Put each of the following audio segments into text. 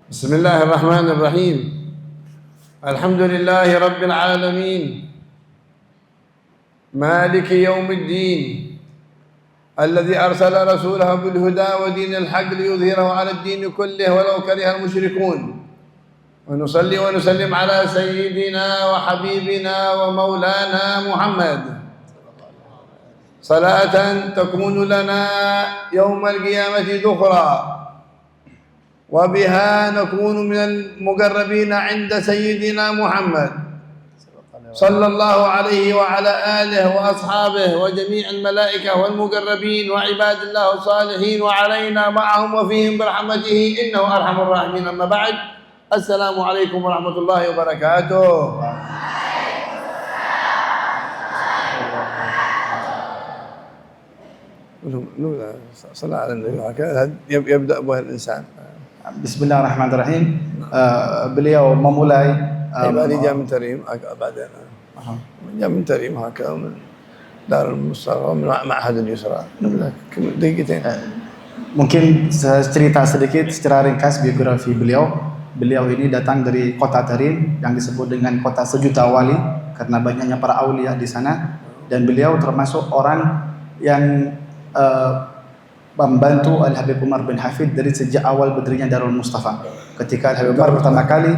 بسم الله الرحمن الرحيم. الحمد لله رب العالمين مالك يوم الدين الذي أرسل رسوله بالهدى ودين الحق ليظهره على الدين كله ولو كره المشركون. ونصلي ونسلم على سيدنا وحبيبنا ومولانا محمد صلاة تكون لنا يوم القيامة ذخرا، وبها نكون من المقربين عند سيدنا محمد صلى الله عليه وعلى آله وأصحابه وجميع الملائكة والمقربين وعباد الله الصالحين وعلينا معهم وفيهم برحمته إنه أرحم الراحمين. أما بعد، السلام عليكم ورحمة الله وبركاته. صلاة على النبي هكذا يبدأ به الإنسان. Bismillahirrahmanirrahim. Beliau memulai جاء من تريم بعدين جاء من تريم هكذا من دار المستشفى من معهد اليسرى. دقيقتين. Mungkin cerita sedikit secara ringkas biografi beliau. Beliau ini datang dari kota Tarim yang disebut dengan kota sejuta wali karena banyaknya para aulia di sana, dan beliau termasuk orang yang membantu Al-Habib Umar bin Hafid dari sejak awal berdirinya Darul Mustafa. Ketika Al-Habib Umar pertama kali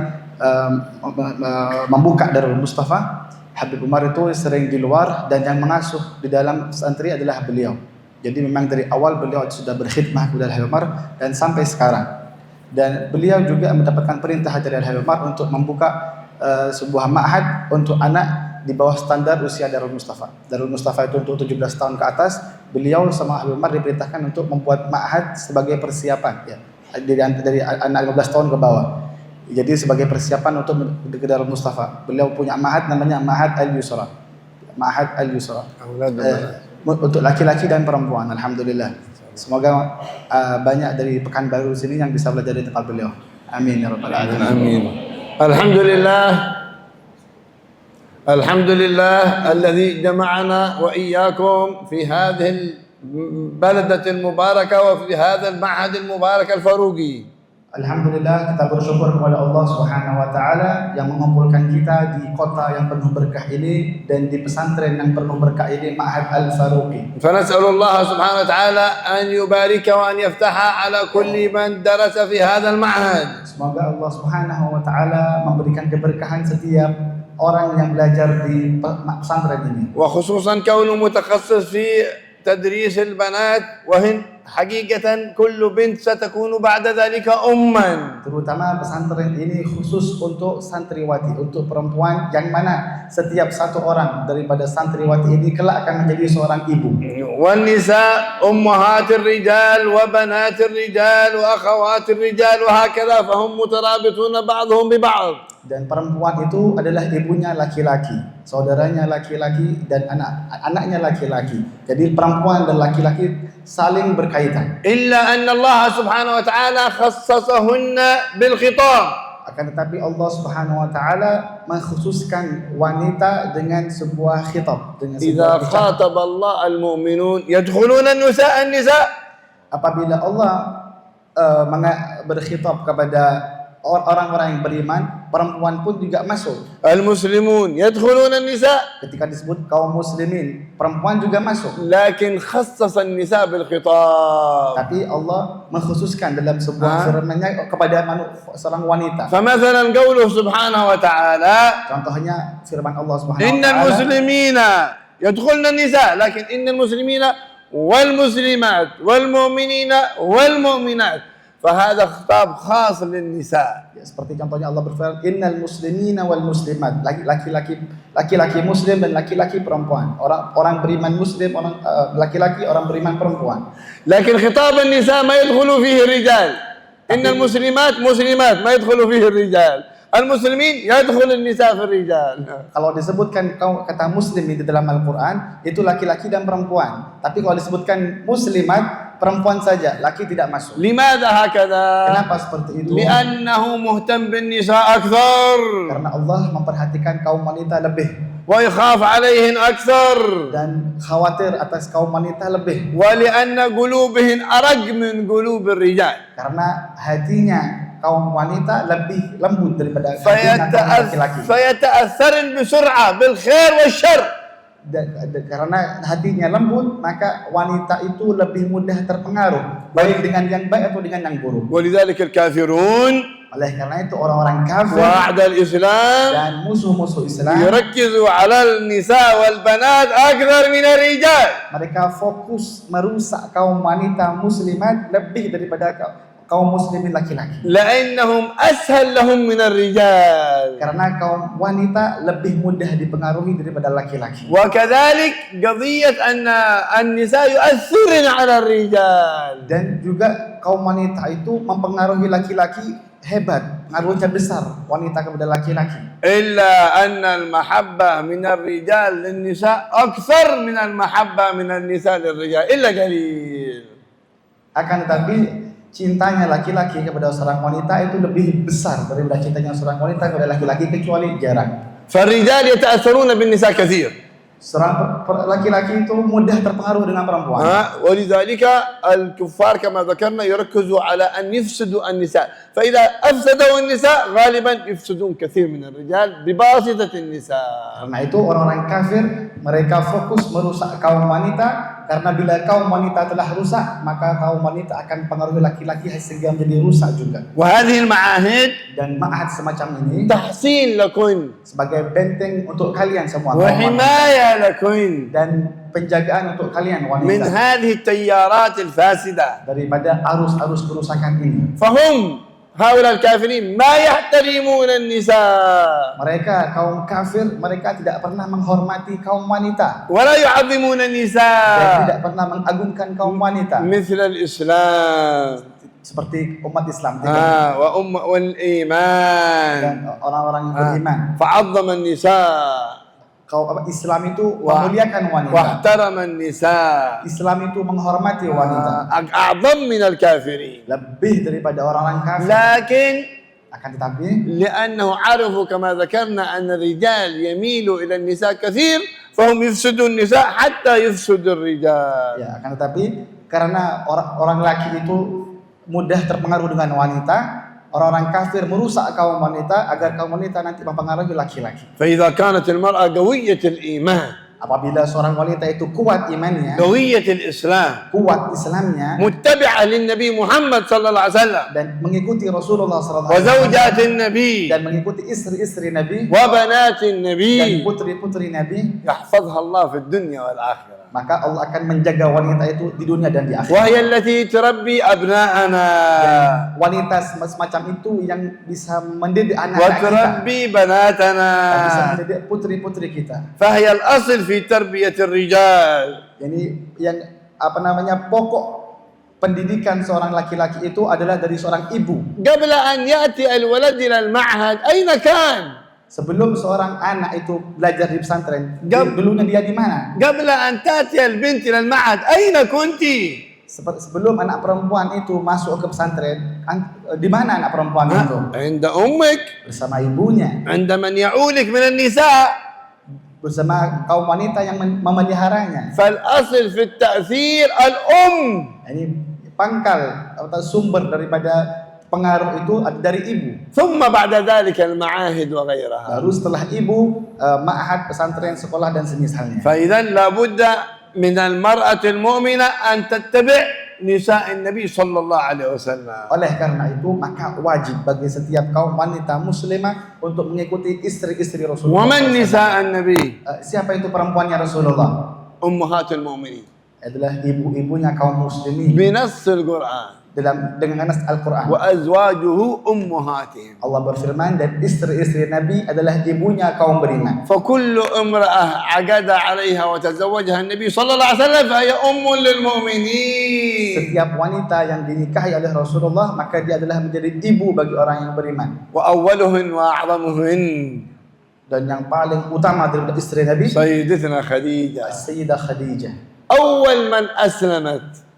membuka Darul Mustafa, Habib Umar itu sering di luar dan yang mengasuh di dalam santri adalah beliau. Jadi memang dari awal beliau sudah berkhidmah kepada Al-Habib Umar dan sampai sekarang. Dan beliau juga mendapatkan perintah dari Al-Habib Umar untuk membuka sebuah ma'had untuk anak di bawah standar usia Darul Mustafa. Darul Mustafa itu untuk 17 tahun ke atas. Beliau sama Habib Umar diperintahkan untuk membuat ma'had sebagai persiapan ya, dari anak 15 tahun ke bawah. Jadi sebagai persiapan untuk ke Darul Mustafa. Beliau punya ma'had namanya Ma'had Al-Yusra. Ma'had Al-Yusra. Untuk laki-laki dan perempuan, alhamdulillah. Semoga banyak dari Pekanbaru sini yang bisa belajar di tempat beliau. Amin ya rabbal alamin. Amin. Alhamdulillah. الحمد لله الذي جمعنا وإياكم في هذه البلدة المباركة وفي هذا المعهد المبارك الفاروقي. Alhamdulillah, kita bersyukur kepada Allah Subhanahu wa taala yang mengumpulkan kita di kota yang penuh berkah ini dan di pesantren yang penuh berkah ini, Ma'had Al-Faruqi. فنسأل الله سبحانه وتعالى أن يبارك وأن يفتح على كل من درس في هذا المعهد. Semoga Allah Subhanahu wa taala memberikan keberkahan setiap orang yang belajar di pesantren ini. وخصوصا كونه متخصص في تدريس البنات وهن حقيقة كل بنت ستكون بعد ذلك أما. Terutama pesantren ini khusus untuk santriwati, untuk perempuan yang mana setiap satu orang daripada santriwati ini kelak akan menjadi seorang ibu. والنساء أمهات الرجال وبنات الرجال وأخوات الرجال وهكذا فهم مترابطون بعضهم ببعض. Dan perempuan itu adalah ibunya laki-laki, saudaranya laki-laki, dan anaknya laki-laki. Jadi perempuan dan laki-laki saling berkaitan. إلا أن الله سبحانه وتعالى خصصهن بالخطاب. Akan tetapi Allah Subhanahu wa taala mengkhususkan wanita dengan sebuah khitab, dengan إذا sebuah خاطب الله المؤمنون يدخلون النساء. Apabila Allah berkhitab kepada orang-orang yang beriman, perempuan pun juga masuk. المسلمون يدخلون النساء. Ketika disebut kaum muslimin, perempuan juga masuk. لكن خصص النساء بالخطاب. Tapi Allah mengkhususkan dalam sebuah firman-Nya kepada seorang wanita. فمثلا قوله سبحانه وتعالى Contohnya firman Allah Subhanahu wa إن taala, المسلمين يدخلن النساء لكن إن المسلمين والمسلمات والمؤمنين والمؤمنات فهذا خطاب خاص للنساء. ya, seperti contohnya Allah berfirman, innal muslimina wal muslimat, laki-laki muslim dan laki-laki perempuan, orang beriman muslim, orang laki-laki, orang beriman perempuan. لكن خطاب النساء ما يدخل فيه الرجال. إن المسلمات مسلمات ما يدخل فيه الرجال. المسلمين يدخل النساء في الرجال. Kalau disebutkan kata muslim di dalam Al-Quran, itu laki-laki dan perempuan. Tapi kalau disebutkan muslimat, perempuan saja, laki tidak masuk. لماذا هكذا؟ Kenapa seperti itu? لأنه مهتم بالنساء أكثر Karena Allah memperhatikan kaum wanita lebih ويخاف عليهن أكثر dan khawatir atas kaum wanita lebih. ولأن قلوبهن أرق من قلوب الرجال Karena hatinya kaum wanita lebih lembut daripada hatinya kaum laki-laki. فيتأثرن بسرعة بالخير والشر. Karena hatinya lembut, maka wanita itu lebih mudah terpengaruh baik dengan yang baik atau dengan yang buruk. ولذلك الكافرون Oleh karena itu orang-orang kafir وأعداء الإسلام dan musuh-musuh Islam يركزوا على النساء والبنات أكثر من الرجال. mereka fokus merusak kaum wanita muslimat lebih daripada kaum muslimin laki-laki. لأنهم أسهل لهم من الرجال. Karena kaum wanita lebih mudah dipengaruhi daripada laki-laki. وكذلك قضية أن النساء يؤثرن على الرجال. Dan juga kaum wanita itu mempengaruhi laki-laki hebat, pengaruhnya besar wanita kepada laki-laki. إلا أن المحبة من الرجال للنساء أكثر من المحبة من النساء للرجال إلا قليل. Akan tetapi cintanya laki-laki kepada seorang wanita itu lebih besar daripada cintanya seorang wanita kepada laki-laki kecuali jarang. فالرجال يتأثرون بالنساء كثير. Seorang laki-laki itu mudah terpengaruh dengan perempuan. ولذلك الكفار كما ذكرنا يركزوا على أن يفسدوا النساء، فإذا أفسدوا النساء غالبا يفسدون كثير من الرجال بواسطة النساء. Karena itu orang-orang kafir mereka fokus merusak kaum wanita, karena bila kaum wanita telah rusak maka kaum wanita akan pengaruhi laki-laki sehingga menjadi rusak juga. وهذه المعاهد Dan ma'had semacam ini تحصين لكن sebagai benteng untuk kalian semua kaum wanita. وحماية لكن Dan penjagaan untuk kalian من wanita هذه التيارات الفاسدة. daripada arus-arus kerusakan ini. فهم هؤلاء الكافرين ما يحترمون النساء Mereka kaum kafir, mereka tidak pernah menghormati kaum wanita ولا يعظمون dan النساء tidak pernah mengagungkan kaum wanita مثل الإسلام seperti umat Islam dan والإيمان. orang-orang yang beriman. فعظم النساء Islam itu memuliakan wanita. واحترم النساء Islam itu menghormati wanita أعظم من الكافرين. lebih daripada orang-orang kafir. لكن Akan tetapi لأنه عرفوا كما ذكرنا أن الرجال يميلوا إلى النساء كثير فهم يفسدوا النساء حتى يفسدوا الرجال. ya, akan tetapi karena orang laki itu mudah terpengaruh dengan wanita, orang-orang kafir merusak kaum wanita agar kaum wanita nanti mempengaruhi laki-laki. فإذا كانت المرأة قوية الإيمان Apabila seorang wanita itu kuat imannya, قوية الإسلام kuat Islamnya, متبعة للنبي محمد صلى الله عليه وسلم dan mengikuti Rasulullah SAW وزوجات النبي dan mengikuti istri-istri Nabi وبنات dan النبي putri-putri Nabi, يحفظها الله في الدنيا والآخرة. maka Allah akan menjaga wanita itu di dunia dan di akhirat. وهي التي تربي أبناءنا Wanita semacam itu yang bisa mendidik anak-anak kita, وتربي dan bisa بناتنا. mendidik putri-putri kita. فهي الأصل في تربية الرجال. Jadi yang pokok pendidikan seorang laki-laki itu adalah dari seorang ibu. قبل أن يأتي الولد إلى المعهد أين كان؟ Sebelum seorang anak itu belajar di pesantren, Gab- dulunya dia di mana? قبل أن تأتي البنت إلى المعهد أين كنت؟ Sebelum anak perempuan itu masuk ke pesantren, di mana anak perempuan itu? عند أمك، Bersama ibunya, عند من يعولك من النساء. bersama kaum wanita yang memeliharanya. فالأصل في التأثير الأم. Ini pangkal atau sumber daripada pengaruh itu dari ibu. ثم بعد ذلك المعاهد وغيرها. Baru setelah ibu, ma'had, pesantren, sekolah dan semisalnya. فإذا لابد من المرأة المؤمنة أن تتبع نساء النبي صلى الله عليه وسلم. Oleh karena itu maka wajib bagi setiap kaum wanita muslimah untuk mengikuti istri-istri Rasulullah. ومن نساء النبي؟ Siapa itu perempuannya Rasulullah? أمهات المؤمنين. adalah ibu-ibunya kaum muslimin بنص القرآن dengan nas Al-Quran. وأزواجه أمهاتهم. Allah berfirman, dan istri-istri Nabi adalah ibunya kaum beriman. فكل امرأة عقد عليها وتزوجها النبي صلى الله عليه وسلم فهي أم للمؤمنين. Setiap wanita yang dinikahi oleh Rasulullah maka dia adalah menjadi ibu bagi orang yang beriman. وأولهن وأعظمهن Dan yang paling utama daripada istri Nabi, سيدتنا خديجة. Sayyidah Khadijah. أول من أسلمت.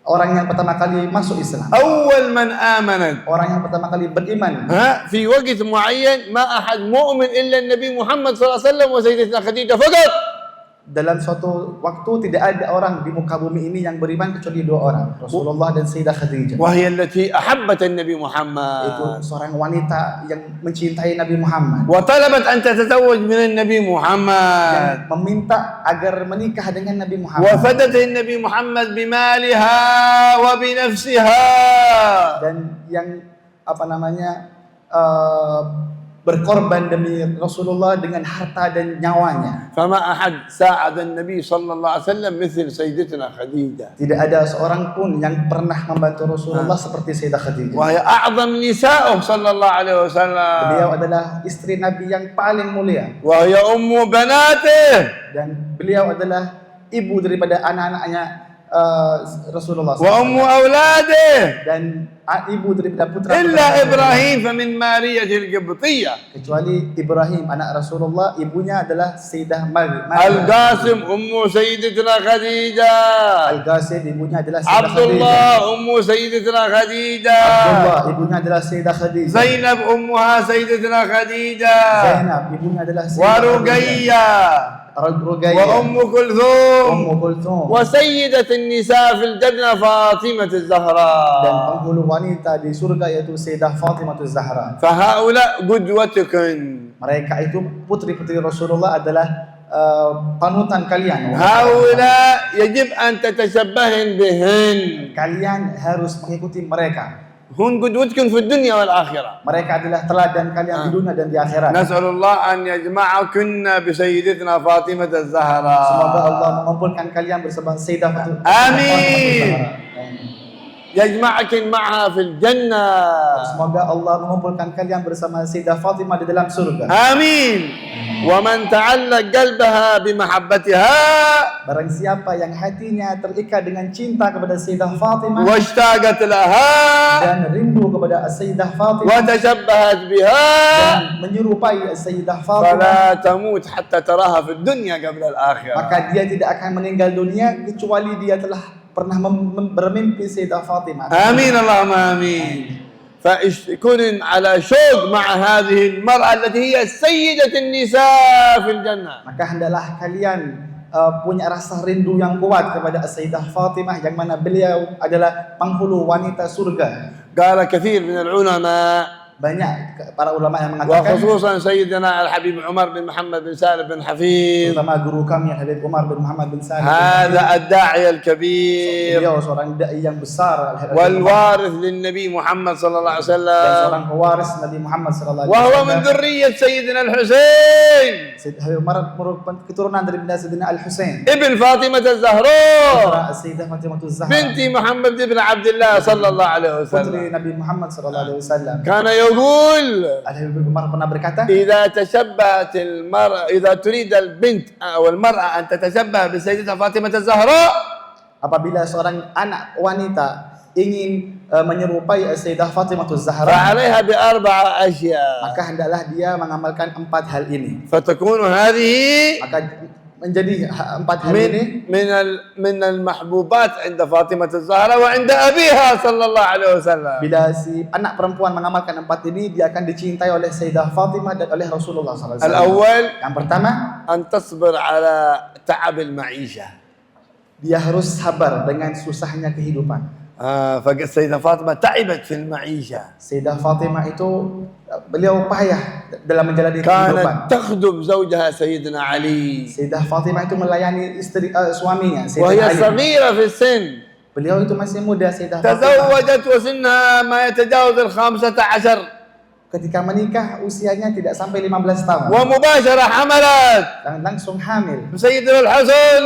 Orang yang pertama kali masuk Islam. أول من آمنت. Orang yang pertama kali beriman. في وقت معين ما أحد مؤمن إلا النبي محمد صلى الله عليه وسلم وسيدتنا خديجة فقط. Dalam suatu waktu tidak ada orang di muka bumi ini yang beriman kecuali dua orang, Rasulullah dan Sayyidah Khadijah. وهي التي أحبت النبي Itu محمد seorang wanita yang mencintai Nabi Muhammad. وطلبت أن تتزوج من النبي محمد Yang meminta agar menikah dengan Nabi Muhammad. وفدت النبي محمد بمالها وبنفسها. Dan yang berkorban demi Rasulullah dengan harta dan nyawanya. فما أحد ساعد النبي صلى الله عليه وسلم مثل سيدتنا خديجة. Tidak ada seorang pun yang pernah membantu Rasulullah seperti Sayyidah Khadijah. وهي أعظم نسائه صلى الله عليه وسلم. Beliau adalah istri Nabi yang paling mulia. وهي أم بناته. Dan beliau adalah ibu daripada anak-anaknya Rasulullah وأم أولاده. dan ibu daripada putra إلا إبراهيم فمن مارية القبطية. kecuali Ibrahim anak Rasulullah, ibunya adalah Sayyidah Maryam. القاسم أم سيدتنا خديجة. Al-Qasim ibunya adalah Sayyidah عبد الله Khadijah. أم سيدتنا خديجة. Abdullah ibunya adalah Sayyidah Khadijah. زينب أمها سيدتنا خديجة. Zainab ibunya adalah Sayyidah Khadijah. ورقية Ruqayyah, وأم كلثوم Ummu Kulthum, وسيدة النساء في الجنة فاطمة dan الزهراء. penghulu wanita di surga yaitu Sayyidah Fatimah Az-Zahra. فهؤلاء قدوتكن. Mereka itu putri-putri Rasulullah adalah panutan kalian. هؤلاء يجب أن تتشبهن بهن. Kalian harus mengikuti mereka. هن قدوتكن في الدنيا والآخرة. Mereka adalah teladan kalian di dunia dan di akhirat. نسأل الله أن يجمعكن بسيدتنا فاطمة Semoga الزهراء. Allah mengumpulkan kalian bersama Sayyidah Fatimah. Amin. يجمعكن معها في الجنة. Semoga Allah mengumpulkan kalian bersama Sayyidah Fatimah di dalam surga. آمين. ومن تعلق قلبها بمحبتها Barang siapa yang hatinya terikat dengan cinta kepada Sayyidah Fatimah واشتاقت لها dan rindu kepada Sayyidah Fatimah وتشبهت بها dan menyerupai Sayyidah Fatimah, فلا تموت حتى تراها في الدنيا قبل الآخرة. maka dia tidak akan meninggal dunia kecuali dia telah pernah bermimpi Sayyidah Fatimah. آمين اللهم آمين. فكن على شوق مع هذه المرأة التي هي سيدة النساء في الجنة. Maka hendaklah kalian punya rasa rindu yang kuat kepada Sayyidah Fatimah yang mana beliau adalah penghulu wanita surga. قال كثير من العلماء Banyak para ulama yang mengatakan, وخصوصا سيدنا الحبيب عمر بن محمد بن سالم بن حفيظ terutama guru kami Habib Umar bin Muhammad bin Salim, هذا الداعية الكبير beliau seorang dai yang besar والوارث للنبي محمد صلى الله عليه dan وسلم seorang pewaris Nabi Muhammad sallallahu alaihi وهو من wasallam. ذرية سيدنا الحسين Habib Umar merupakan keturunan dari Sayyidina Al-Husain, ابن فاطمة الزهراء Sayyidah Fatimah Az-Zahra, بنت محمد بن عبد الله صلى الله عليه وسلم. putri Nabi Muhammad sallallahu alaihi wasallam. كان يقول Habib Umar pernah berkata, إذا تشبهت المرأة إذا تريد البنت أو المرأة أن تتشبه بسيدة فاطمة الزهراء apabila seorang anak wanita ingin menyerupai Sayyidah Fatimah Az-Zahra, فعليها بأربع أشياء maka hendaklah dia mengamalkan 4 hal ini. فتكون هذه Maka menjadi 4 hal ini من المحبوبات عند فاطمة الزهراء وعند أبيها صلى الله عليه وسلم. bila si anak perempuan mengamalkan 4 ini, dia akan dicintai oleh Sayyidah Fatimah dan oleh Rasulullah SAW. الأول Yang pertama, أن تصبر على تعب المعيشة. dia harus sabar dengan susahnya kehidupan. فالسيدة فاطمة تعبت في المعيشة. Sayyidah Fatimah itu beliau payah dalam menjalani kehidupan. كانت تخدم زوجها سيدنا علي Sayyidah Fatimah itu melayani suaminya Sayyidina وهي Ali. صغيرة في السن. Beliau itu masih muda, Sayyidah Fatimah. تزوجت وسنها ما يتجاوز 15. ketika menikah usianya tidak sampai 15 tahun ومباشرة حملت dan langsung hamil, سيدنا الحسن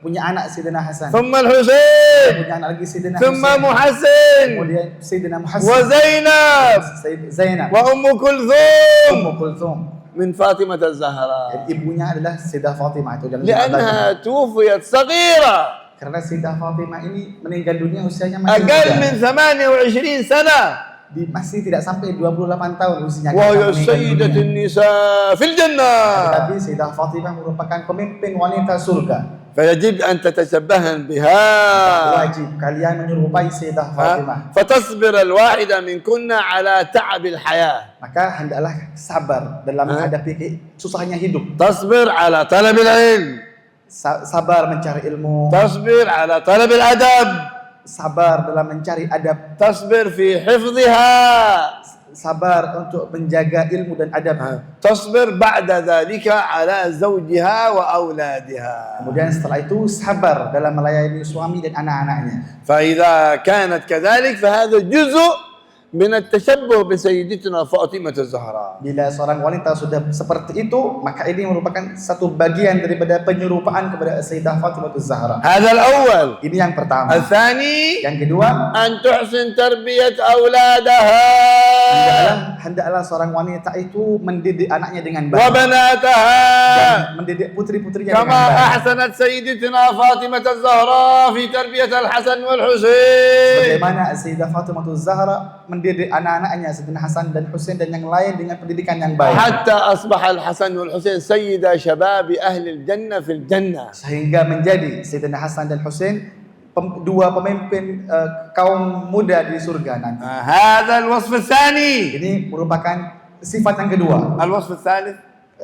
punya anak Sayyidina Hasan, ثم الحسين punya anak lagi Sayyidina ثم Husain, محسن kemudian Sayyidina Muhassin, وزينب Zainab, وأم كلثوم Ummu Kulthum. من فاطمة الزهراء Dan ibunya adalah Sayyidah Fatimah itu, jangan لأنها توفيت صغيرة karena Sayyidah Fatimah ini meninggal dunia usianya masih أقل muda. من 28 سنة Masih tidak sampai 28 tahun usianya. وهي ketika meninggal سيدة dunia. النساء في الجنة Tetapi Sayyidah Fatimah merupakan pemimpin wanita surga. فيجب أن تتشبهن بها Wajib kalian menyerupai Sayyidah Fatimah. فتصبر الواحدة منكن على تعب الحياة Maka hendaklah sabar dalam menghadapi susahnya hidup. تصبر على طلب العلم Sabar mencari ilmu, تصبر على طلب الأدب sabar dalam mencari adab, تصبر في حفظها sabar untuk menjaga ilmu dan adab. تصبر بعد ذلك على زوجها وأولادها Kemudian setelah itu sabar dalam melayani suami dan anak-anaknya. فإذا كانت كذلك فهذا جزء من التشبه بسيدتنا فاطمة الزهراء. Bila seorang wanita sudah seperti itu, maka ini merupakan satu bagian daripada penyerupaan kepada Sayyidah Fatimah Az-Zahra. هذا الأول. Ini yang pertama. الثاني Yang kedua, أن تحسن تربية أولادها hendaklah seorang wanita itu mendidik anaknya dengan baik. وبناتها Dan mendidik putri-putrinya dengan كما baik. أحسنت سيدتنا فاطمة الزهراء في تربية الحسن والحسين. Bagaimana Sayyidah Fatimah Az-Zahra mendidik anak-anaknya Sayyidina Hasan dan Husain dan yang lain dengan pendidikan yang baik. حتى أصبح الحسن والحسين سيدا شباب أهل الجنة في الجنة. Sehingga menjadi Sayyidina Hasan dan Husain dua pemimpin kaum muda di surga nanti. هذا الوصف الثاني. Ini merupakan sifat yang kedua. الوصف الثالث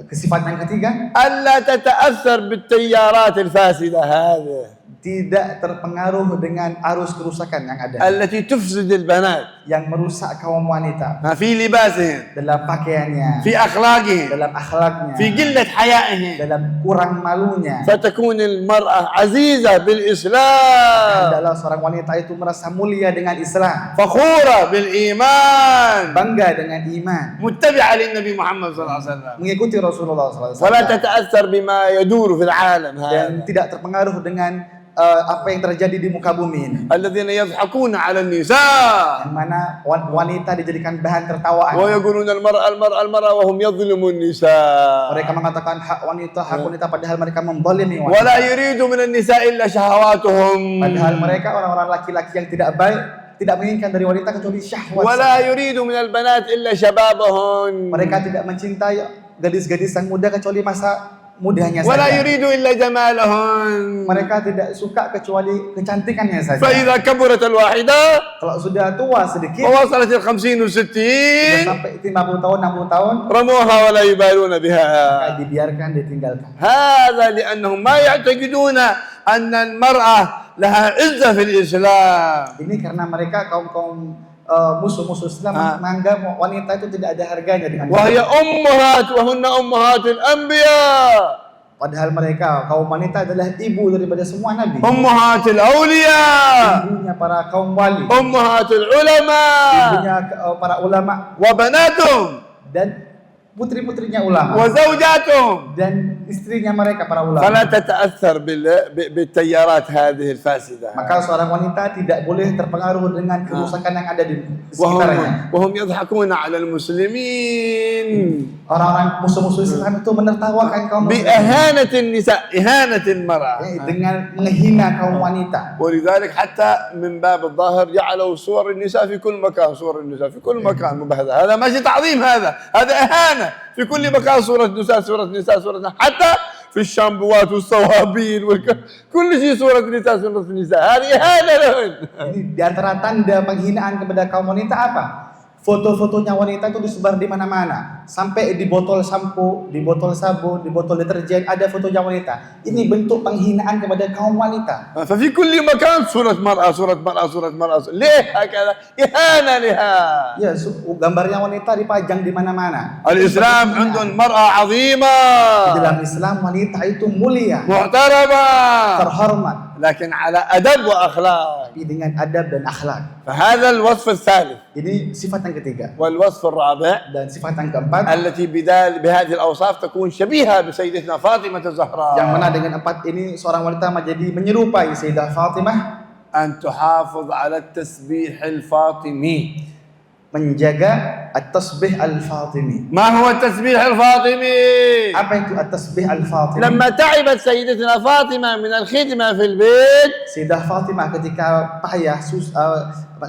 Sifat yang ketiga, ألا تتأثر بالتيارات الفاسدة هذه tidak terpengaruh dengan arus kerusakan yang ada, التي تفسد البنات yang merusak kaum wanita في لباسهم dalam pakaiannya, في أخلاقهم dalam akhlaknya, في قلة حيائهم dalam kurang malunya. فتكون المرأة عزيزة بالإسلام Hendaklah seorang wanita itu merasa mulia dengan Islam, فخورة بالإيمان bangga dengan iman, متبعة للنبي محمد صلى الله عليه وسلم mengikuti Rasulullah SAW, ولا تتأثر بما يدور في العالم dan هذا tidak terpengaruh dengan apa yang terjadi di muka bumi ini, الذين يضحكون على النساء yang mana wanita dijadikan bahan tertawaan. ويقولون المرأة وهم يظلموا النساء Mereka mengatakan hak wanita, padahal mereka membalimi wanita. ولا يريد من النساء إلا شهواتهم Padahal mereka orang-orang laki-laki yang tidak baik, tidak menginginkan dari wanita kecuali syahwat. ولا يريد من البنات إلا شبابهن Mereka tidak mencintai gadis-gadis yang muda kecuali masa mudanya ولا saja. يريد إلا جمالهن Mereka tidak suka kecuali kecantikannya saja. فإذا كبرت الواحدة Kalau sudah tua sedikit, ووصلت 50 sudah و60 sampai 50 tahun, 60 tahun, رموها ولا يبالون بها. maka dibiarkan, ditinggalkan. هذا لأنهم ما يعتقدون أن المرأة لها عزة في الإسلام. Ini karena mereka kaum musuh-musuh Islam menganggap wanita itu tidak ada harganya dengan وهي أمهات وهن أمهات الأنبياء. Padahal mereka kaum wanita adalah ibu daripada semua nabi, أمهات الأولياء. ibunya para kaum wali, أمهات العلماء. ibunya para ulama, وبناتهم dan putri-putrinya ulama, وزوجاتهم. dan istrinya mereka para ulama. فلا تتأثر بالتيارات هذه الفاسدة. Maka seorang wanita tidak boleh terpengaruh dengan kerusakan yang ada di sekitarnya. وهم يضحكون على المسلمين Orang-orang musuh-musuh Islam itu menertawakan kaum muslimin, بإهانة النساء، إهانة المرأة. dengan menghina kaum wanita. ولذلك حتى من باب الظاهر جعلوا صور النساء في كل مكان، صور النساء في كل مكان مبهذة. هذا ماشي تعظيم، هذا إهانة في كل مكان. صورة نساء، صورة نساء، صورة نساء، حتى في الشامبوات والصوابين كل شيء صورة نساء، صورة نساء. هذه إهانة لهن. Ini di antara tanda penghinaan kepada kaum wanita apa? Foto-fotonya wanita itu disebar di mana-mana. sampai di botol sampo, di botol sabun, di botol deterjen ada fotonya wanita. Ini bentuk penghinaan kepada kaum wanita. ففي كل مكان صورة مرأة صورة مرأة صورة مرأة. ليه هكذا؟ إهانة لها. Ya, gambarnya wanita dipajang di mana-mana. الإسلام عندهم مرأة عظيمة Di dalam Islam wanita itu mulia, محترمة terhormat, لكن على أدب وأخلاق. tapi dengan adab dan akhlak. فهذا الوصف الثالث. Ini sifat yang ketiga. والوصف الرابع Dan sifat yang keempat, التي بهذه الأوصاف تكون شبيهة بسيدتنا فاطمة الزهراء. yang mana dengan empat ini seorang wanita menjadi menyerupai Sayyidah Fatimah, أن تحافظ على التسبيح الفاطمي. menjaga at-tasbih al-Fatimi. ما هو التسبيح الفاطمي؟ Apa itu at-tasbih al-Fatimi? لما تعبت سيدتنا فاطمة من الخدمة في البيت Sayyidah Fatimah ketika payah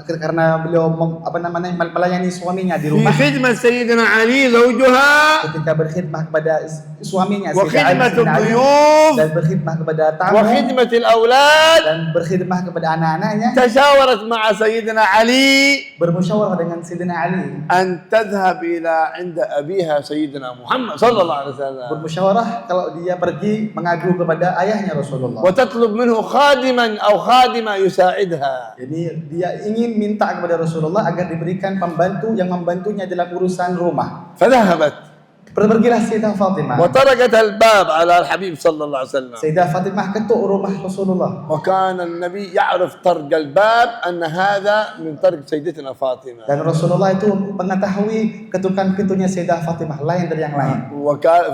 karena beliau melayani suaminya di في rumah, خدمة سيدنا علي زوجها ketika berkhidmah kepada suaminya Sayyidah Ali, وخدمة Sayyidina Ali, الضيوف dan berkhidmah kepada tamu وخدمة الأولاد dan berkhidmah kepada anak-anaknya, تشاورت مع سيدنا علي bermusyawarah dengan Sayyidina Ali, أن تذهب إلى عند أبيها سيدنا محمد صلى الله عليه وسلم bermusyawarah kalau dia pergi mengadu kepada ayahnya Rasulullah. وتطلب منه خادما أو خادمة يساعدها. Jadi dia ingin minta kepada Rasulullah agar diberikan pembantu yang membantunya dalam urusan rumah. فذهبت Pergilah Sayyidah Fatimah. وطرقت الباب على الحبيب صلى الله عليه وسلم. Sayyidah Fatimah ketuk rumah Rasulullah. وكان النبي يعرف طرق الباب أن هذا من طرق سيدتنا فاطمة. Dan Rasulullah itu mengetahui ketukan pintunya Sayyidah Fatimah lain dari yang lain.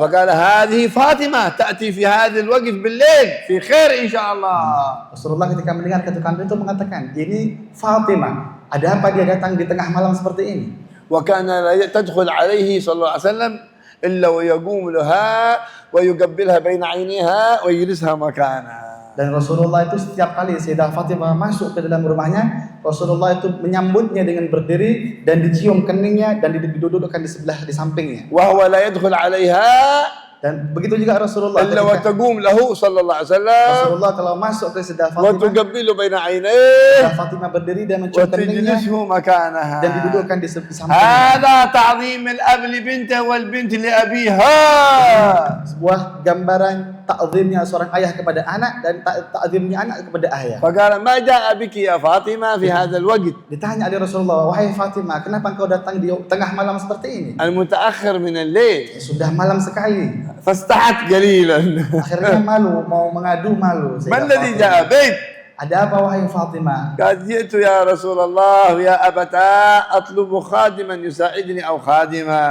فقال هذه فاطمة تأتي في هذا الوقت بالليل في خير إن شاء الله. Rasulullah ketika mendengar ketukan pintu mengatakan, ini Fatimah. Ada apa dia datang di tengah malam seperti ini? وكان لا تدخل عليه صلى الله عليه وسلم إلا ويقوم لها ويقبلها بين عينيها ويجلسها مكانها. Dan Rasulullah itu setiap kali Sayyidah Fatimah masuk ke dalam rumahnya, Rasulullah itu menyambutnya dengan berdiri dan dicium keningnya dan didudukkan di sampingnya. وهو لا يدخل عليها Dan begitu juga Rasulullah إلا ketika وتقوم له صلى الله عليه وسلم Rasulullah kalau masuk ke Sayyidah Fatimah, وتقبل بين عينيه Sayyidah Fatimah berdiri dan mencium keningnya وتجلسه مكانها. dan didudukkan di sampingnya. هذا تعظيم الأب لبنته والبنت لأبيها. Sebuah gambaran ta'zimnya seorang ayah kepada anak dan ta'zimnya anak kepada ayah. فقال ما جاء بك يا فاطمة في هذا الوقت Ditanya oleh Rasulullah, wahai Fatimah, kenapa engkau datang di tengah malam seperti ini? المتأخر من الليل. Sudah malam sekali. فاستحت قليلا. Akhirnya malu, mau mengadu malu. ما Sayyidah الذي Fatimah. جاء بك؟ Ada apa wahai Fatimah? قال جئت يا رسول الله يا أبتا أطلب خادما يساعدني أو خادمة.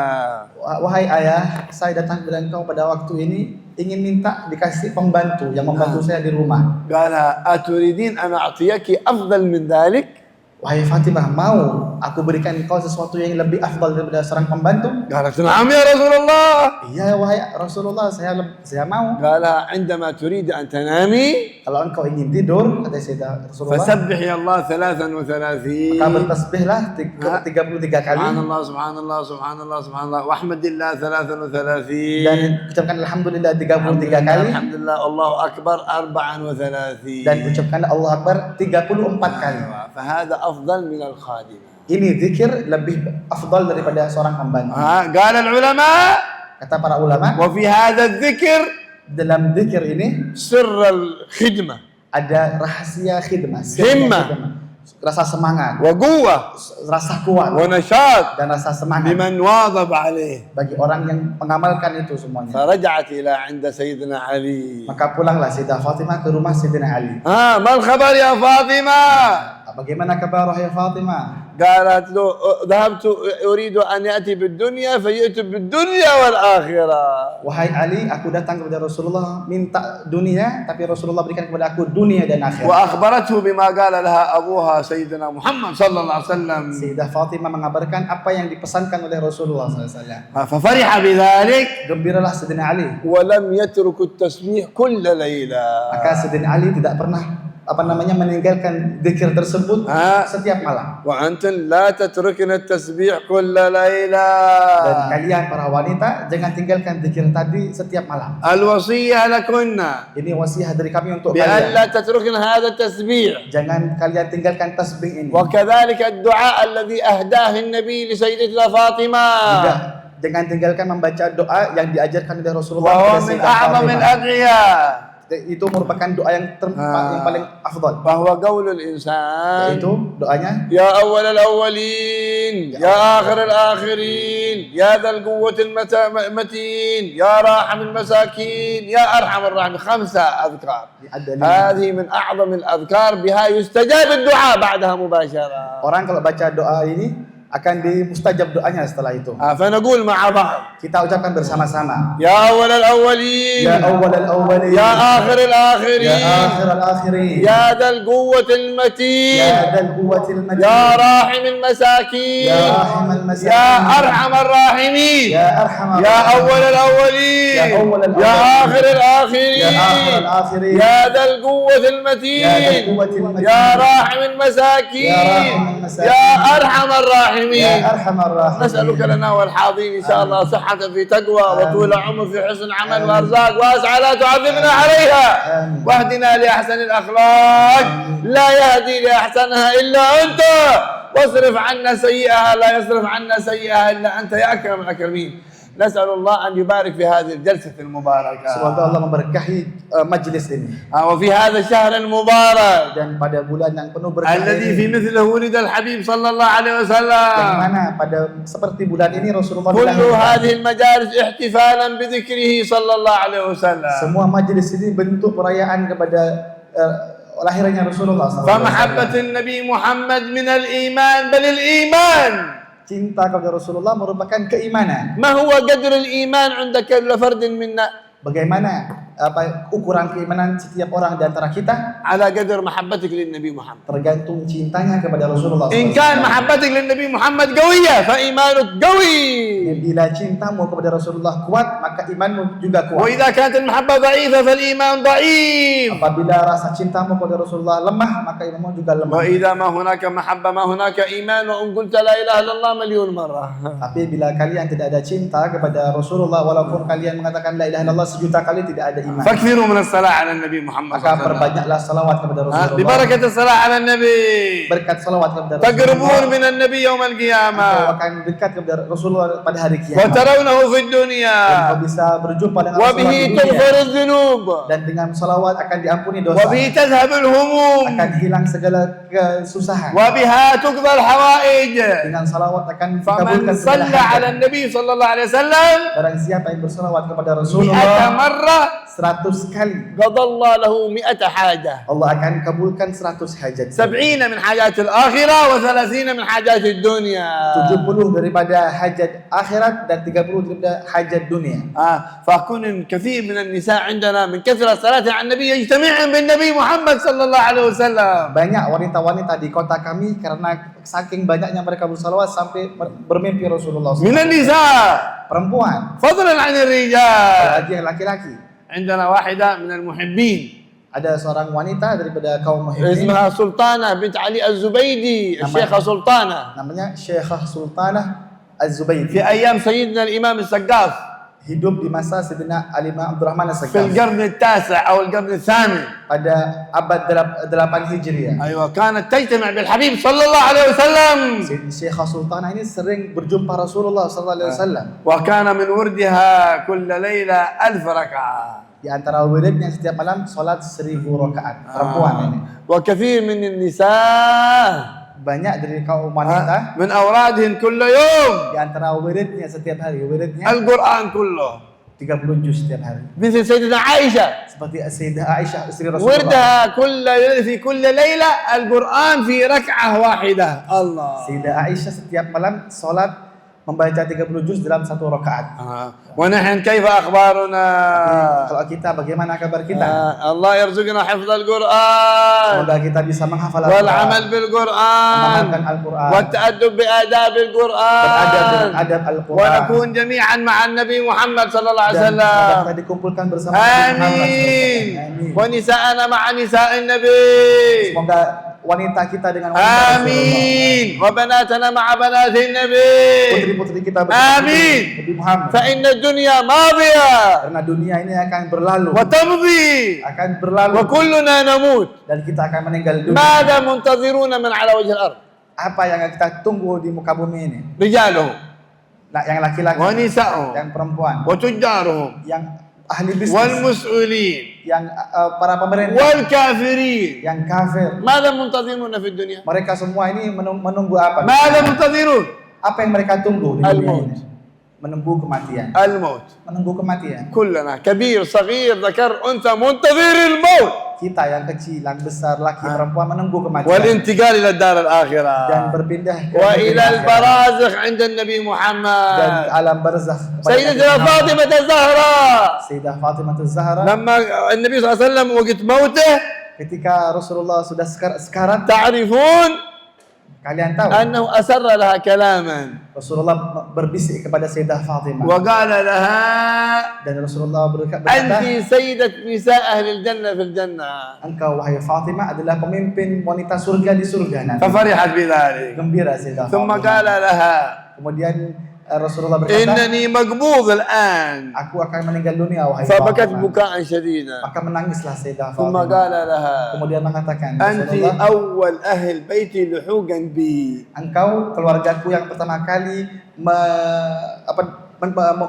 Wahai ayah, saya datang kepada engkau pada waktu ini ingin minta dikasih pembantu yang membantu saya di rumah. قال أتريدين أن أعطيك أفضل من ذلك؟ Wahai Fatimah, mau aku berikan engkau sesuatu yang lebih afdal daripada seorang pembantu? قالت نعم يا رسول الله. Iya wahai Rasulullah, saya mau. قال عندما تريد أن تنامي Kalau engkau ingin tidur, kata Sayyidah Rasulullah, فسبحي الله maka 33. bertasbihlah 33 kali سبحان الله سبحان الله سبحان الله سبحان الله واحمد الله 33 dan ucapkan alhamdulillah 33 kali الحمد لله الله أكبر 34 dan ucapkan Allah Akbar 34 kali. فهذا أفضل من الخادمة. Ini zikir lebih afdal daripada seorang pembantu. قال العلماء Kata para ulama, وفي هذا الذكر dalam zikir ini سر الخدمة ada rahasia khidmah, Himmah. rasa semangat, وقوة rasa kuat ونشاط dan rasa semangat لمن واظب عليه. bagi orang yang mengamalkan itu semuanya. فرجعت إلى عند سيدنا علي. Maka pulanglah Sayyidah Fatimah ke rumah Sayyidina Ali. ما الخبر يا فاطمة؟ Bagaimana kabar wahai Fatimah? قالت له ذهبت أريد أن يأتي بالدنيا فيأتي بالدنيا والآخرة. Wahai Ali, aku datang kepada Rasulullah minta dunia, tapi Rasulullah berikan kepada aku dunia dan akhirat. وأخبرته بما قال لها أبوها سيدنا محمد صلى الله عليه وسلم. Sayyidah Fatimah mengabarkan apa yang dipesankan oleh Rasulullah SAW. ففرح بذلك Gembiralah Sayyidina Ali. ولم يترك التسبيح كل ليلة. Maka Sayyidina Ali tidak pernah meninggalkan zikir tersebut setiap malam. وأنتم لا تتركن التسبيح كل ليلة. Dan kalian para wanita jangan tinggalkan zikir tadi setiap malam. الوصية لكن Ini wasiat dari kami untuk بأن kalian. لا تتركن هذا التسبيح. Jangan kalian tinggalkan tasbih ini. وكذلك الدعاء الذي أهداه النبي لسيدتنا فاطمة. Juga Jangan tinggalkan membaca doa yang diajarkan oleh Rasulullah. وهو kepada من Sayyidah أعظم Fatimah. الأدعية. Itu merupakan doa yang yang paling afdal. فهو قول الإنسان Yaitu doanya, يا أول الأولين يا آخر الآخرين يا ذا القوة المتين يا راحم المساكين يا أرحم الراحمين. 5 أذكار. ada 5. هذه من أعظم الأذكار بها يستجاب الدعاء بعدها مباشرة. Orang kalau baca doa ini akan dimustajab doanya setelah itu. فنقول مع بعض Kita ucapkan bersama-sama. يا أول الأولين Ya awwal al-awwalin. يا آخر Ya الآخرين akhir al-akhirin. يا ذا القوة المتين Ya dal quwwatil matin. يا راحم المساكين Ya rahim al-masakin. يا أرحم الراحمين Ya arhamar يا rahimin. أول الأولين يا أول الأولين. يا آخر الآخرين يا آخر الآخرين. يا ذا القوة يا ذا المتين القوة المتين. يا راحم المساكين يا راحم المساكين. يا أرحم الراحمين. Ya arhamar rahimin. نسألك لنا والحاضرين إن شاء الله صحة في تقوى وطول عمر في حسن عمل وأرزاق واسعة لا تعذبنا عليها آمين. واهدنا لأحسن الأخلاق لا يهدي لأحسنها إلا أنت واصرف عنا سيئها لا يصرف عنا سيئها إلا أنت يا أكرم الأكرمين. نسأل الله أن يبارك في هذه الجلسة المباركة Semoga Allah memberkahi majlis ini, وفي هذا الشهر المبارك dan pada bulan yang penuh berkah الذي في ini, مثله ولد الحبيب صلى الله عليه yang وسلم. mana pada seperti bulan ini Rasulullah كل dilahirkan. هذه المجالس احتفالا بذكره صلى الله عليه وسلم. Semua majlis ini bentuk perayaan kepada lahirnya Rasulullah SAW. فمحبة النبي محمد من الإيمان بل الإيمان. Cinta kepada Rasulullah merupakan keimanan. ما هو قدر الإيمان عند كل فرد منا؟ Bagaimana ukuran keimanan setiap orang di antara kita? على قدر محبتك للنبي محمد. Tergantung cintanya kepada Rasulullah إن SAW. كان محبتك للنبي محمد قوية فإيمانك قوي. Bila cintamu kepada Rasulullah kuat, maka imanmu juga kuat. وإذا كانت المحبة ضعيفة فالإيمان ضعيف. Apabila rasa cintamu kepada Rasulullah lemah, maka imanmu juga lemah. وإذا ما هناك محبة ما هناك إيمان وإن قلت لا إله إلا الله مليون مرة. Tapi bila kalian tidak ada cinta kepada Rasulullah, walaupun kalian mengatakan la ilaha illallah sejuta kali, tidak ada iman. فاكثروا من الصلاة على النبي محمد صلى Maka الله عليه وسلم. perbanyaklah salawat kepada Rasulullah. ببركة الصلاة على النبي Berkat salawat kepada تقربون Rasulullah, من النبي يوم القيامة kau akan dekat kepada Rasulullah pada hari kiamat. وترونه في الدنيا Dan kau bisa berjumpa dengan Rasulullah وبه di تغفر dunia. الذنوب Dan dengan salawat akan diampuni dosa. وبه تذهب الهموم Akan hilang segala kesusahan. وبها تقضى الحوائج. Dengan salawat akan فمن dikabulkan segala صلى على hajat. النبي صلى الله عليه وسلم Barang siapa yang bersalawat kepada 100 Rasulullah مرة 100 kali, قضى الله له 100 حاجة. Allah akan kabulkan 100 hajat. 70 من حاجات الآخرة و30 من حاجات الدنيا. 70 daripada hajat akhirat dan 30 daripada hajat dunia. فكون كثير من النساء عندنا من كثرة صلاة على النبي يجتمعن بالنبي محمد صلى الله عليه وسلم. Banyak wanita-wanita di kota kami karena saking banyaknya mereka bersalawat sampai bermimpi Rasulullah من SAW. النساء Perempuan, فضلا عن الرجال. lagi yang laki-laki. عندنا واحدة من المحبين Ada seorang wanita daripada kaum muhibbin, اسمها سلطانة بنت علي الزبيدي. الشيخة سلطانة namanya Syekhah Sultanah Az-Zubaydi. في أيام سيدنا الإمام السقاف Hidup di masa Sayyidina Ali bin Abdurrahman في As-Saqqaf القرن التاسع أو القرن الثامن. pada abad 8 Hijriah. أيوة كانت تجتمع بالحبيب صلى الله عليه وسلم. Syekhah Sultanah ini sering berjumpa Rasulullah sallallahu alaihi wasallam. وكان من وردها كل ليلة 1000 ركعة. Di antara wiridnya setiap malam salat 1000 rakaat. Perempuan ini. وكثير من النساء Banyak dari kaum wanita من أورادهن كل يوم di antara wiridnya setiap hari, wiridnya القرآن كله 30 juz setiap hari. مثل سيدنا عائشة Seperti Sayyidah Aisyah istri Rasulullah. وردها في كل ليلة القرآن في ركعة واحدة. الله. Sayyidah Aisyah setiap malam salat membaca 30 juz dalam satu rakaat. ونحن كيف أخبارنا؟ Kalau kita bagaimana kabar kita? الله يرزقنا حفظ القرآن Semoga kita bisa menghafal والعمل بالقرآن mengamalkan Al-Quran, والتأدب بآداب beradab dengan القرآن adab Al-Quran. ونكون جميعا مع النبي محمد صلى الله عليه Dan semoga وسلم. kita dikumpulkan bersama Nabi Muhammad آمين. SAW. Amin. ونساءنا مع نساء النبي. Semoga wanita kita dengan wanita Rasulullah. آمين. وبناتنا مع بنات النبي. Putri-putri kita bersama Amin. Nabi Muhammad. فإن الدنيا ماضية Karena dunia ini akan berlalu, وتمضي akan berlalu, وكلنا نموت. dan kita akan meninggal dunia. ماذا منتظرون من على وجه الأرض؟ Apa yang kita tunggu di muka bumi ini? رجالهم yang laki-laki, ونسائهم yang perempuan, وتجارهم yang ahli bisnis, والمسؤولين yang para pemerintah, والكافرين. yang kafir. ماذا منتظرون في الدنيا؟ Mereka semua ini menunggu apa? ماذا منتظرون؟ Apa yang mereka tunggu di dunia Al-maut. ini? Menunggu kematian. الموت. Menunggu kematian. كلنا كبير صغير ذكر أنثى منتظر الموت Kita yang kecil, yang besar, laki, perempuan menunggu kematian والانتقال إلى الدار dan الآخرة berpindah ke وإلى negeri akhirat. البرازخ عند النبي Dan محمد. alam barzakh kepada سيدتنا Nabi Muhammad. فاطمة الزهراء Sayyidah Fatimah Az-Zahra, لما النبي صلى الله عليه وسلم وقت موته ketika Rasulullah sudah sekarat, تعرفون kalian tahu أنه أسر لها كلاما Rasulullah berbisik kepada Sayyidah Fatimah وقال لها dan Rasulullah berkata, أنت سيدة نساء أهل الجنة في الجنة. engkau wahai Fatimah adalah pemimpin wanita surga di surga nanti. ففرحت بذلك Gembira Sayyidah ثم Fatimah. قال لها Kemudian Rasulullah berkata, إنني مقبوض الآن. aku akan meninggal dunia wahai فبكت Fatimah. بكاء شديدا Maka menangislah Sayyidah ثم Fatimah. قال لها Kemudian mengatakan, أنت Rasulullah, أول أهل بيتي لحوقا بي. engkau keluargaku yang pertama kali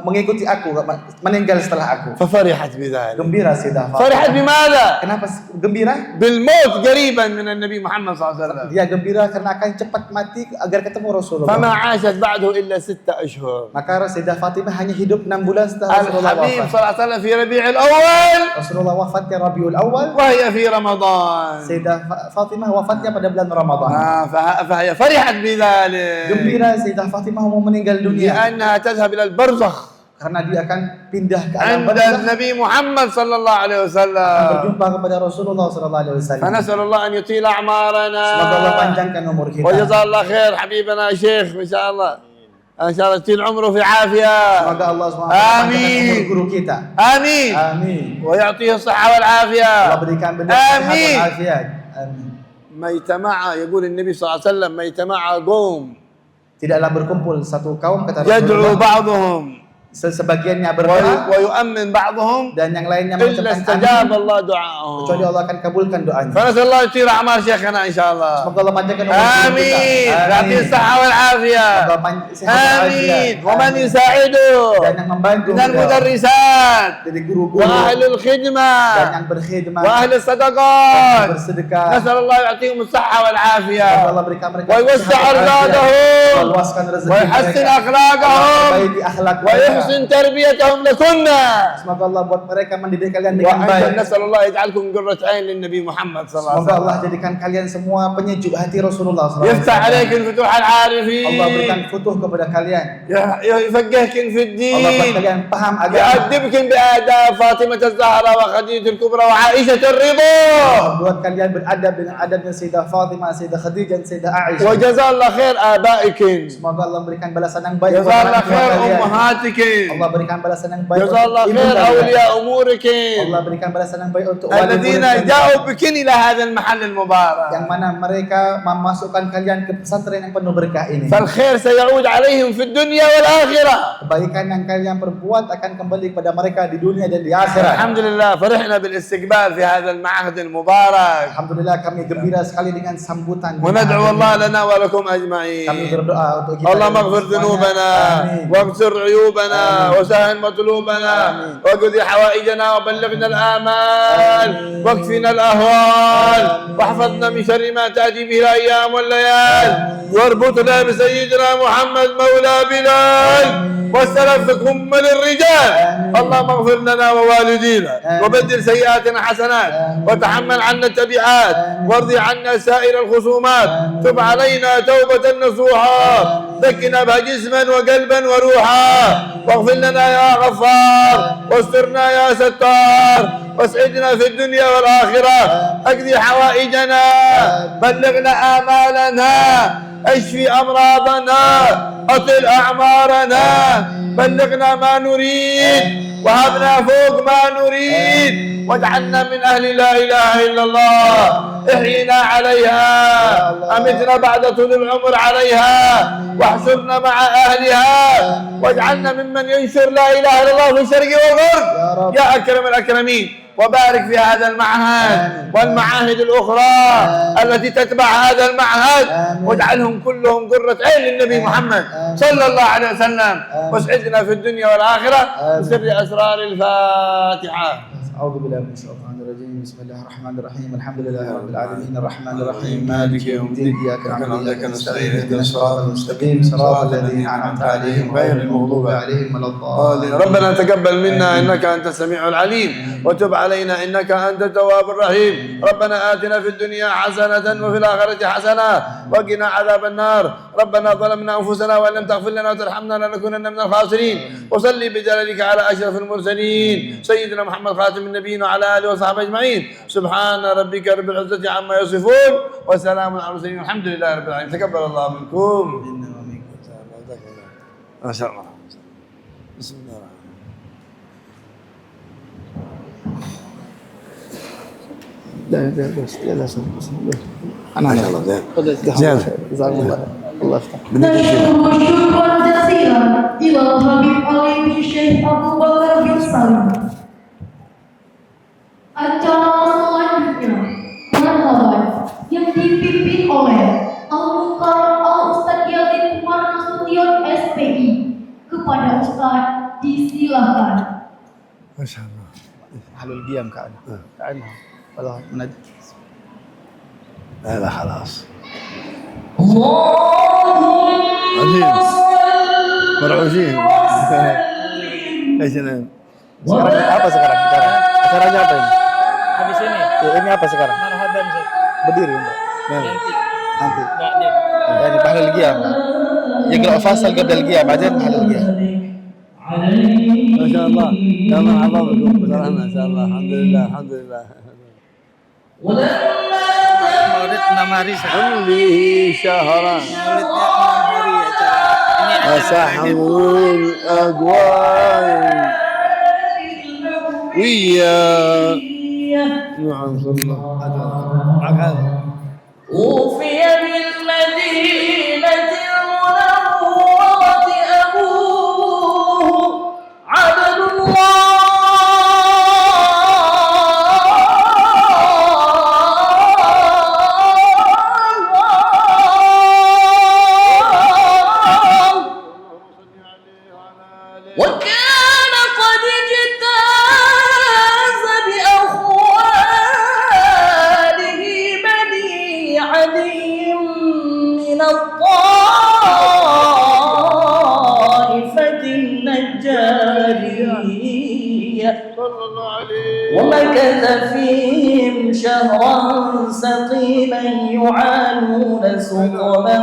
mengikuti aku, meninggal setelah aku. ففرحت بذلك. Gembira Sayyidah فرحت Fatimah. بماذا؟ Kenapa gembira? بالموت قريبا من النبي محمد صلى الله عليه وسلم. Dia gembira karena akan cepat mati agar ketemu Rasulullah. فما عاشت بعده إلا 6 أشهر. Maka Sayyidah Fatimah hanya hidup 6 bulan setelah Rasulullah الحبيب wafat. صلى الله عليه وسلم في ربيع الأول Rasulullah wafatnya Rabiul Awal, وهي في رمضان. Sayyidah Fatimah wafatnya pada bulan Ramadan. فهي فرحت بذلك Gembira Sayyidah Fatimah mau meninggal dunia لأنها تذهب إلى البرزخ karena dia akan pindah ke alam عند barzakh, النبي محمد صلى الله عليه akan وسلم. berjumpa kepada Rasulullah sallallahu alaihi wasallam. فنسأل الله أن يطيل أعمارنا Semoga Allah panjangkan umur kita. وجزاه الله خير حبيبنا الشيخ إن شاء الله. إن شاء الله يطيل عمره في عافية. Semoga Allah SWT panjangkan آمين. umur guru kita. آمين. Amin. ويعطيه الصحة والعافية. Allah berikan beliau sehat آمين. walafiat. Amin. ما يجتمع يقول النبي صلى الله عليه وسلم ما يجتمع قوم Tidaklah berkumpul satu kaum kata يدعو Rasulullah, بعضهم sebagiannya berdoa ويؤمن بعضهم dan yang lainnya إلا mengucapkan استجاب amin, الله دعاءهم. kecuali Allah akan kabulkan doanya. فنسأل الله يطيل أعمار شيخنا إن شاء الله. Semoga Allah panjangkan umur guru kita. آمين. يعطيه الصحة والعافية. Semoga sehat walafiat. آمين. ومن Amin. يساعده Dan yang membantu من beliau المدرسات dari guru-guru وأهل الخدمة dan yang berkhidmat وأهل dan الصدقات. bersedekah. نسأل الله يعطيهم الصحة Semoga والعافية Allah berikan mereka ويوسع sehat walafiat. أرزاقهم Luaskan rezeki ويحسن mereka. أخلاقهم Perbaiki akhlak mereka. ويحسن تربيتهم لكنا. Semoga Allah buat mereka mendidik kalian dengan وأيضا baik. نسأل الله يجعلكم قرة عين للنبي محمد صلى الله عليه Semoga Allah وسلم. jadikan kalian semua penyejuk hati Rasulullah SAW. يفتح عليكم فتوح العارفين. Allah berikan futuh kepada kalian. يفقهكم في Allah buat الدين. kalian paham agama. يؤدبكم بآداب فاطمة الزهراء وخديجة الكبرى وعائشة الرضا. Allah buat kalian beradab dengan adabnya Sayyidah Fatimah, Sayyidah Khadijah, dan Sayyidah Aisyah. وجزا الله خير آبائكم. Semoga Allah berikan balasan yang baik جزا kepada الله orang tua خير kalian. أمهاتكم. Allah berikan balasan yang baik جزا الله untuk ibu خير kalian. أولياء أموركم Allah berikan balasan yang baik untuk الذين wali-wali جاءوا بكم إلى هذا المحل المبارك. yang mana mereka memasukkan kalian ke pesantren yang penuh berkah ini. فالخير سيعود عليهم في الدنيا والآخرة. Kebaikan yang kalian perbuat akan kembali kepada mereka di dunia dan di akhirat. الحمد لله فرحنا بالاستقبال في هذا المعهد المبارك. Alhamdulillah kami gembira sekali dengan sambutan. وندعو الله لنا ولكم Kami أجمعين. berdoa untuk kita. اللهم اغفر ذنوبنا Amin. واغفر عيوبنا آمين. وسهل مطلوبنا آمين. واقض حوائجنا وبلغنا الآمال واكفنا الأهوال واحفظنا من شر ما تأتي به الأيام والليال واربطنا بسيدنا محمد مولى بلال والسلف من الرجال. اللهم اغفر لنا ووالدينا وبدل سيئاتنا حسنات وتحمل عنا التبعات وارض عنا سائر الخصومات. تب علينا توبة نصوحا زكنا بها جسما وقلبا وروحا واغفر لنا يا غفار واسترنا يا ستار واسعدنا في الدنيا والآخرة. اقضي حوائجنا بلغنا آمالنا اشفي أمراضنا أطل أعمارنا بلغنا ما نريد وهبنا فوق ما نريد واجعلنا من أهل لا إله إلا الله. احينا عليها أمتنا بعد طول العمر عليها واحشرنا مع أهلها واجعلنا ممن ينشر لا إله إلا الله في الشرق والغرب يا أكرم الأكرمين. وبارك في هذا المعهد والمعاهد الأخرى التي تتبع هذا المعهد، واجعلهم كلهم قرة عين للنبي محمد صلى الله عليه وسلم، واسعدنا في الدنيا والآخرة بسر أسرار الفاتحة. أعوذ بالله من الشيطان الرجيم. بسم الله الرحمن الرحيم. الحمد لله رب العالمين الرحمن الرحيم مالك يوم الدين. إياك نعبد وإياك نستعين اهدنا الصراط المستقيم صراط الذين أنعمت عليهم غير المغضوب عليهم ولا الضالين. ربنا تقبل منا إنك أنت السميع العليم، وتب علينا إنك أنت التواب الرحيم. ربنا آتنا في الدنيا حسنة وفي الآخرة حسنة وقنا عذاب النار. ربنا ظلمنا أنفسنا وإن لم تغفر لنا وترحمنا لنكونن من الخاسرين. وصلي بجلالك على أشرف المرسلين سيدنا محمد خاتم النبيين وعلى آله وصحبه أجمعين. سبحان ربك رب العزة عما يصفون وسلام على المرسلين الحمد لله رب العالمين. تقبل الله منكم. ما شاء الله. بسم الله الرحمن الرحيم. لا أنا ما شاء الله زين جزاك الله يفتح. Syukur jazilan ila Habib Ali bin Syekh Abu Bakar bin Salim. Acara selanjutnya marhaban yang dipimpin oleh Al-Mukarram Al-Ustadz Yadin Umar Nasution SPI. Kepada Ustadz disilahkan. Masya Allah. Halul qiyam كأنه والله منجم. لا خلاص. Allahumma مرعوشين. ايش انا؟ Sekarang apa sekarang? Acaranya apa ini? Habis ini Ya, ini apa sekarang? marhaban Ustaz. Berdiri Mbak. Nanti Nanti. Ba'din. يعني بحلول القيام يقرأ فاصل قبل القيام بعدين بحلول القيام. ما شاء الله يا مرحبا بكم ما شاء الله. الحمد لله الحمد لله. Maulid 6 hari Ustaz. عمري شهرا Maulidnya 6 hari acara. Ini acara أسحب الأقوال ويا نعم صلى الله. أوفي بالمدينة المنورة أبوه عبد الله وكان قد اجتاز بأخواله بني عدي من الطائفة النجارية ومكث فيهم شهرا سقيما يعانون سقما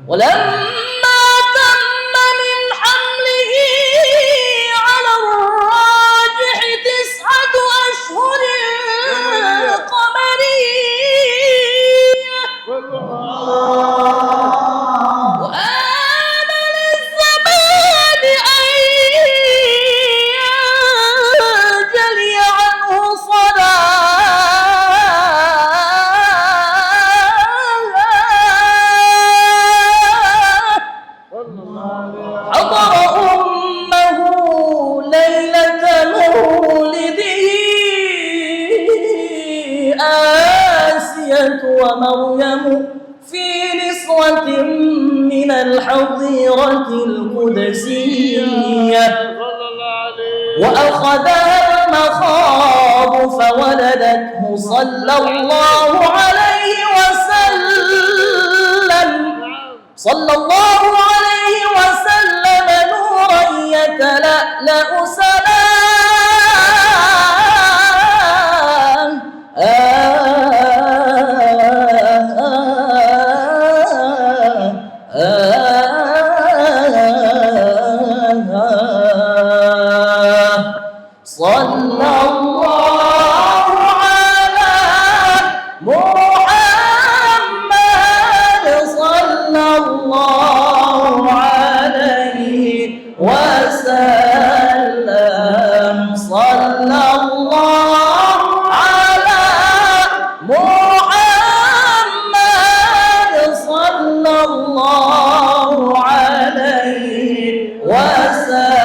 ولما تم من حمله على الراجح 9 أشهر قمرية وآن للزمان أن ينجلي عنه حضر أمه ليلة مولده آسية ومريم في نسوة من الحظيرة القدسية وأخذها المخاض فولدته صلى الله عليه وسلم نورا يتلألأ سلام صلى الله على محمد صلى الله sallallahu ala Muhammad sallallahu alaihi wasallam.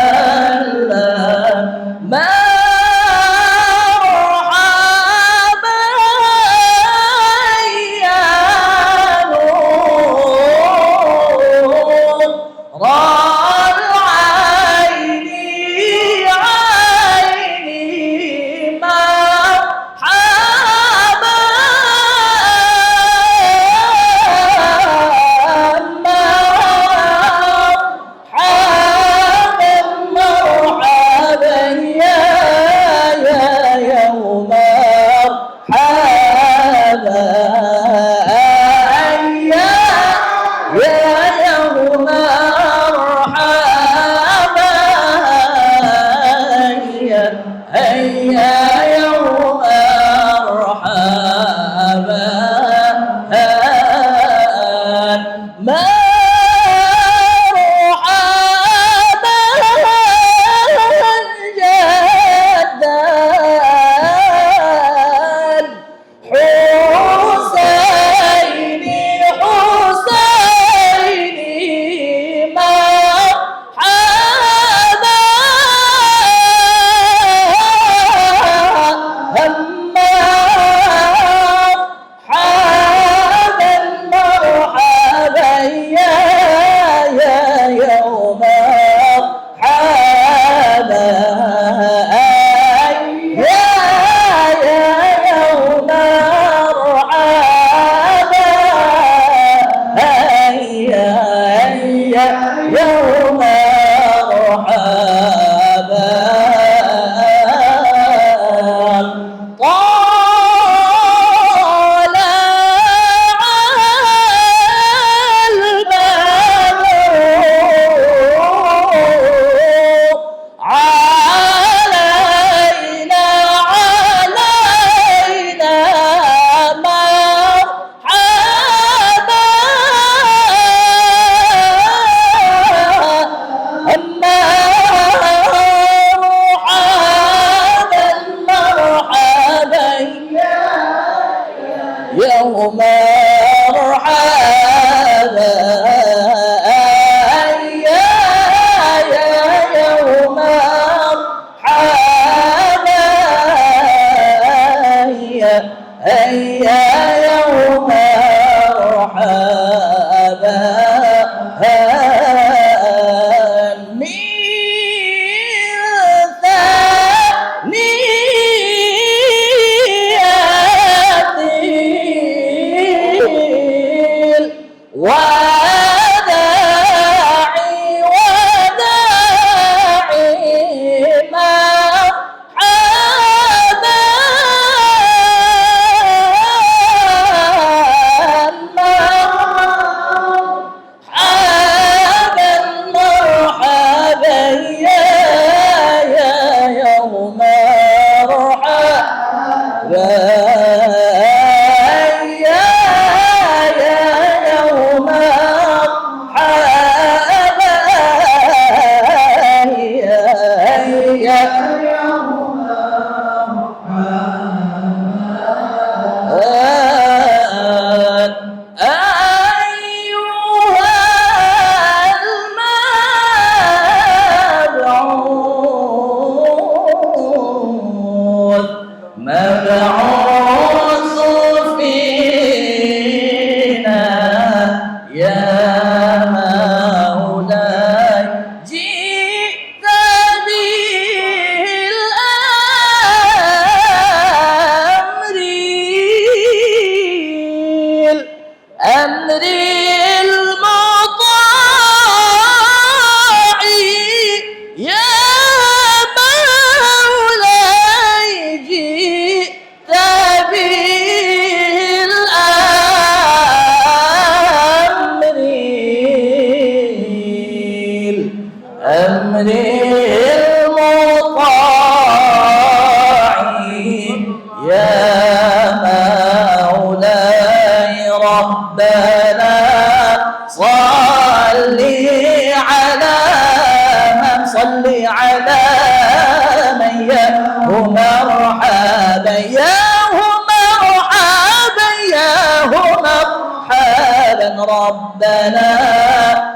ربنا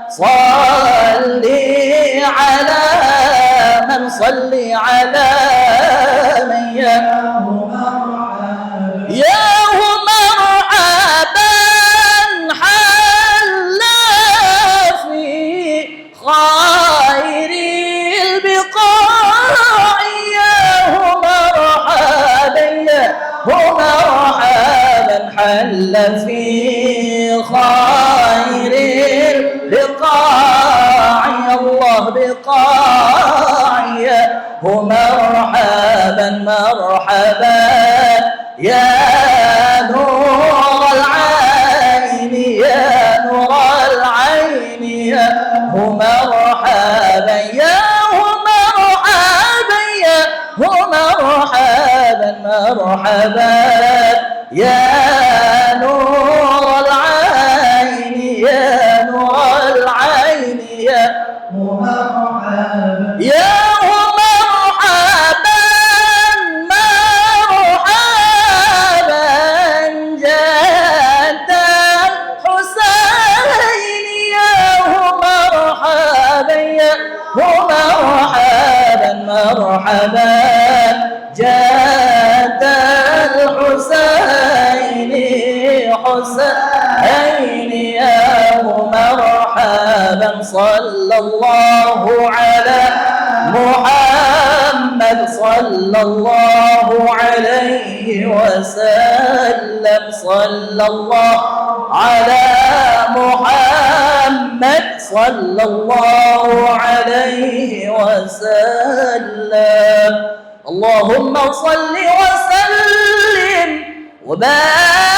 صل على من صل على من ياه مرحبا حل في خير البقاع ياه مرحبا مرحبا حل في خير البقاع الله بقاع مرحبا مرحبا يا نور العين يا نور العين يا مرحبا يا مرحبا يا مرحبا مرحبا يا نور العين يا نور العين يا مرحبا يا مرحبا جاد الحسين حسين يا مرحبا صلى الله على محمد صلى الله عليه وسلم صلى الله على محمد صلى الله عليه وسلم اللهم صل وسلم وبارك